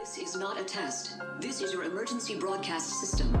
This is not a test. This is your emergency broadcast system.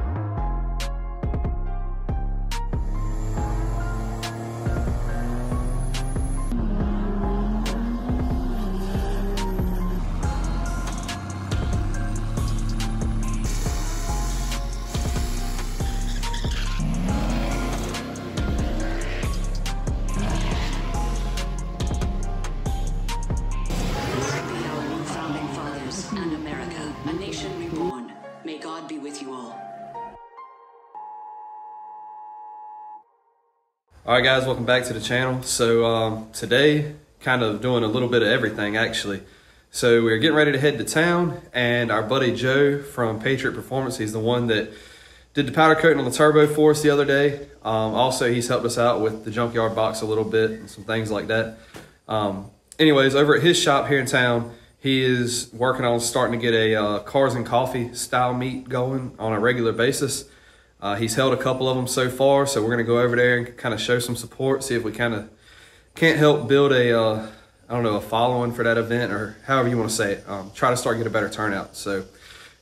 Alright guys, welcome back to the channel. So today, kind of doing a little bit of everything actually. So we're getting ready to head to town, and our buddy Joe from TRE Performance, he's the one that did the powder coating on the turbo for us the other day. Also, he's helped us out with the junkyard box a little bit and some things like that. Anyways, over at his shop here in town, he is working on starting to get a cars and coffee style meet going on a regular basis. He's held a couple of them so far, so we're going to go over there and kind of show some support, see if we kind of can't help build a, I don't know, a following for that event, or however you want to say it. Try to start get a better turnout. So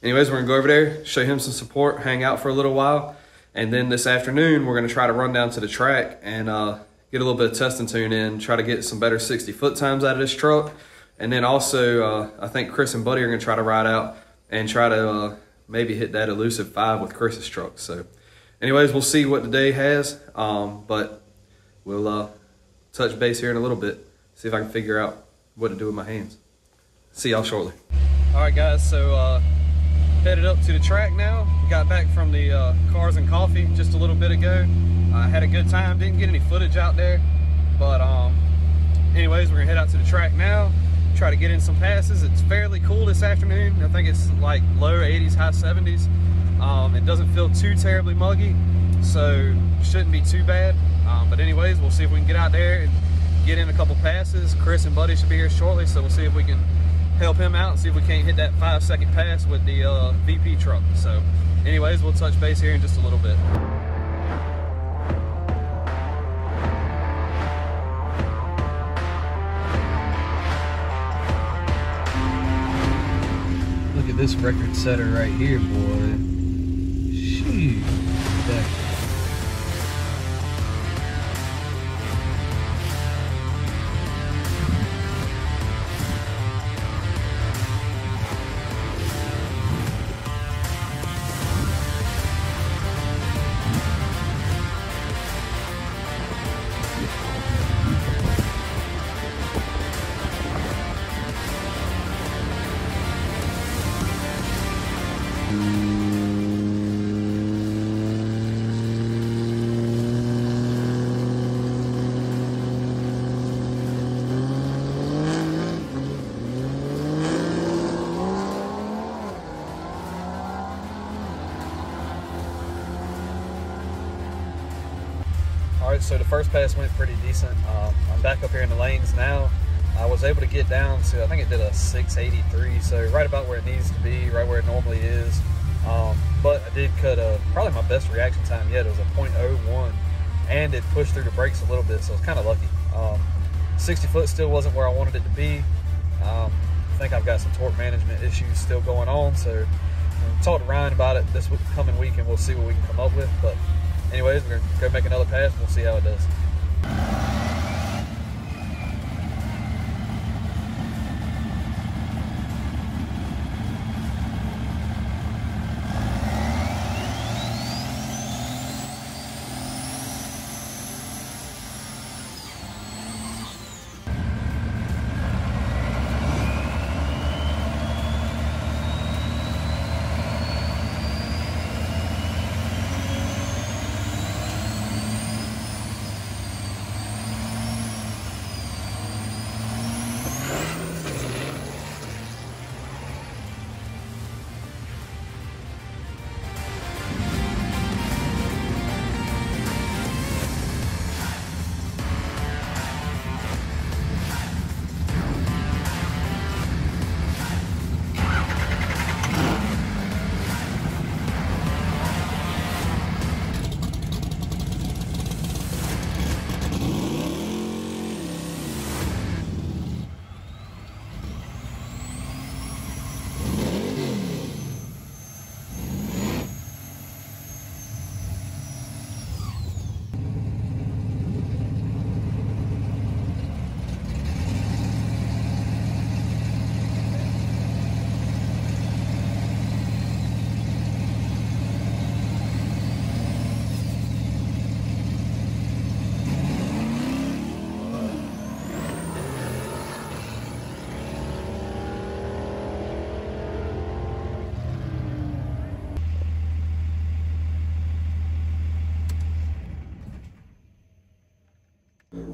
anyways, we're going to go over there, show him some support, hang out for a little while, and then this afternoon we're going to try to run down to the track and get a little bit of test and tune in, try to get some better 60-foot times out of this truck. And then also, I think Chris and Buddy are going to try to ride out and try to maybe hit that elusive 5 with Chris's truck. So anyways, we'll see what the day has, but we'll touch base here in a little bit, see if I can figure out what to do with my hands. See y'all shortly. All right guys, so headed up to the track now. We got back from the cars and coffee just a little bit ago. I had a good time, didn't get any footage out there, but anyways, we're gonna head out to the track now, try to get in some passes. It's fairly cool this afternoon. I think it's like low 80s, high 70s. It doesn't feel too terribly muggy, so shouldn't be too bad. But anyways, we'll see if we can get out there and get in a couple passes. Chris and Buddy should be here shortly, so we'll see if we can help him out and see if we can't hit that 5-second pass with the VP truck. So anyways, we'll touch base here in just a little bit. Look at this record setter right here, boy. Shoot. Alright, so the first pass went pretty decent. I'm back up here in the lanes now. I was able to get down to, I think it did a 683, so right about where it needs to be, right where it normally is. But I did cut probably my best reaction time yet. It was a .01, and it pushed through the brakes a little bit, so I was kind of lucky. 60 foot still wasn't where I wanted it to be. I think I've got some torque management issues still going on, so I'll talk to Ryan about it this coming week, and we'll see what we can come up with. But anyways, we're going to go make another pass and we'll see how it does.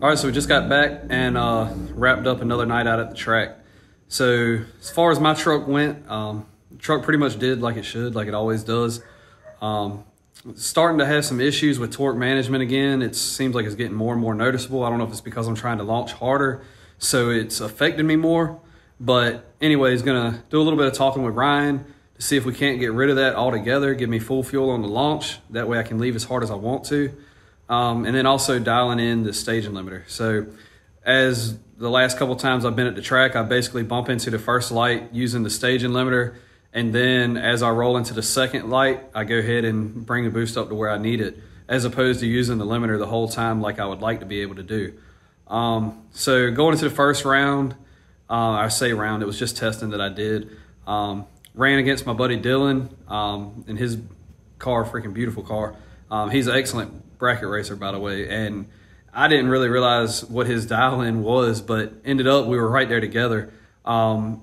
All right, so we just got back and wrapped up another night out at the track. So as far as my truck went, the truck pretty much did like it should, like it always does. Starting to have some issues with torque management again. It seems like it's getting more and more noticeable. I don't know if it's because I'm trying to launch harder, so it's affected me more. But anyways, gonna do a little bit of talking with Ryan to see if we can't get rid of that altogether, give me full fuel on the launch. That way I can leave as hard as I want to. And then also dialing in the staging limiter. So as the last couple times I've been at the track, I basically bump into the first light using the staging limiter. And then as I roll into the second light, I go ahead and bring the boost up to where I need it, as opposed to using the limiter the whole time like I would like to be able to do. So going into the first round, I say round, it was just testing that I did. Ran against my buddy Dylan in his car, freaking beautiful car. He's an excellent bracket racer, by the way, and I didn't really realize what his dial-in was, but ended up we were right there together. And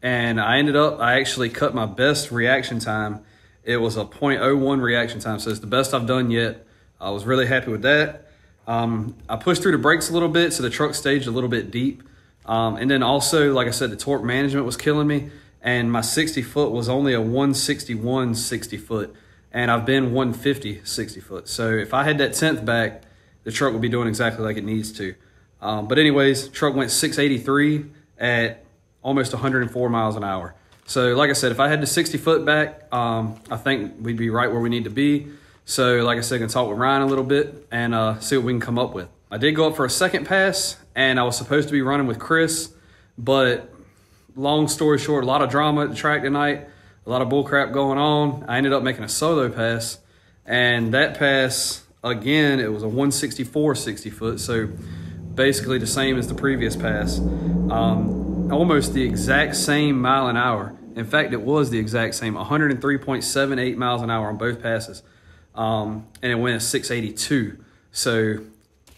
I actually cut my best reaction time. It was a 0.01 reaction time, so it's the best I've done yet. I was really happy with that. I pushed through the brakes a little bit, so the truck staged a little bit deep. And then also, like I said, the torque management was killing me, and my 60 foot was only a 161 60 foot. And I've been 150 60 foot. So if I had that 10th back, the truck would be doing exactly like it needs to. But anyways, truck went 683 at almost 104 miles an hour. So like I said, if I had the 60 foot back, I think we'd be right where we need to be. So like I said, I can talk with Ryan a little bit and see what we can come up with. I did go up for a second pass, and I was supposed to be running with Chris, but long story short, a lot of drama at the track tonight. A lot of bull crap going on. I ended up making a solo pass, and that pass, again, it was a 164 60 foot, so basically the same as the previous pass. Almost the exact same mile an hour. In fact, it was the exact same, 103.78 miles an hour on both passes. And it went at 682, so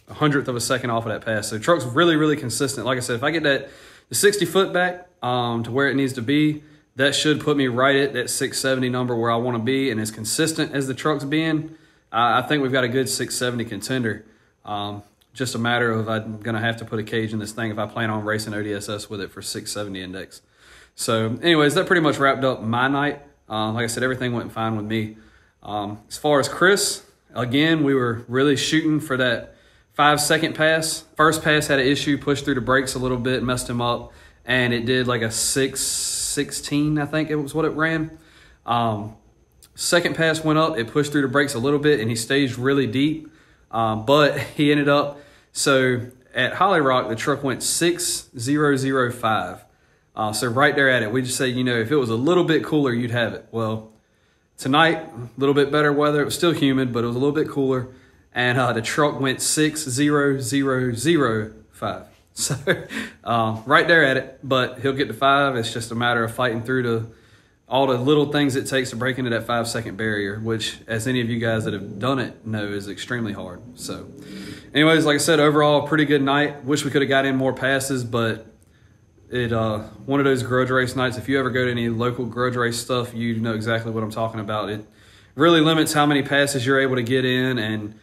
a hundredth of a second off of that pass. So the truck's really, really consistent. Like I said, if I get the 60 foot back to where it needs to be, that should put me right at that 670 number where I want to be, and as consistent as the truck's being, I think we've got a good 670 contender. Just a matter of I'm going to have to put a cage in this thing if I plan on racing ODSS with it for 670 index. So anyways, that pretty much wrapped up my night. Like I said, everything went fine with me. As far as Chris, again, we were really shooting for that 5-second pass. First pass had an issue, pushed through the brakes a little bit, messed him up, and it did like a 616, I think it was what it ran. Second pass went up, it pushed through the brakes a little bit, and he staged really deep. But he ended up, so at Holly Rock, the truck went 6005. So right there at it, we just said, you know, if it was a little bit cooler, you'd have it. Well, tonight, a little bit better weather. It was still humid, but it was a little bit cooler. And the truck went 60005. So right there at it, but he'll get to 5. It's just a matter of fighting through all the little things it takes to break into that 5-second barrier, which, as any of you guys that have done it know, is extremely hard. So anyways, like I said, overall, a pretty good night. Wish we could have got in more passes, but it one of those grudge race nights. If you ever go to any local grudge race stuff, you know exactly what I'm talking about. It really limits how many passes you're able to get in and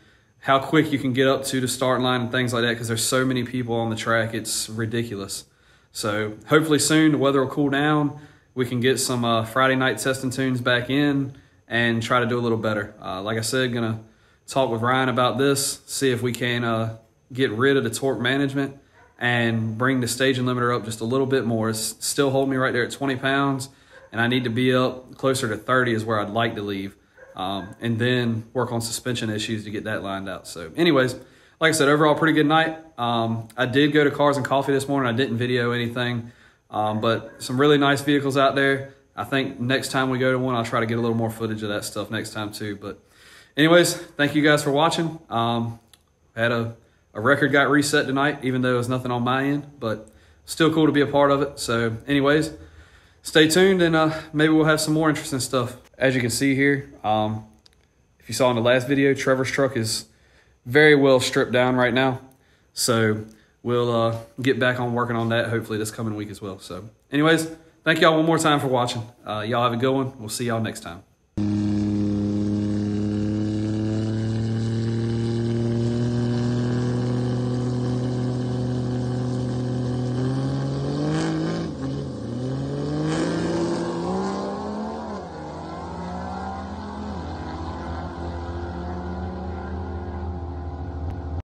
how quick you can get up to the start line and things like that, because there's so many people on the track. It's ridiculous. So hopefully soon the weather will cool down. We can get some Friday night testing tunes back in and try to do a little better. Like I said, gonna talk with Ryan about this, see if we can get rid of the torque management and bring the staging limiter up just a little bit more. It's still holding me right there at 20 pounds, and I need to be up closer to 30 is where I'd like to leave. And then work on suspension issues to get that lined out. So anyways, like I said, overall pretty good night. I did go to Cars and Coffee this morning. I didn't video anything, but some really nice vehicles out there. I think next time we go to one, I'll try to get a little more footage of that stuff next time too. But anyways, thank you guys for watching. Had a record got reset tonight, even though it was nothing on my end, but still cool to be a part of it. So anyways, stay tuned, and maybe we'll have some more interesting stuff. As you can see here, if you saw in the last video, Trevor's truck is very well stripped down right now. So we'll get back on working on that hopefully this coming week as well. So anyways, thank y'all one more time for watching. Y'all have a good one. We'll see y'all next time.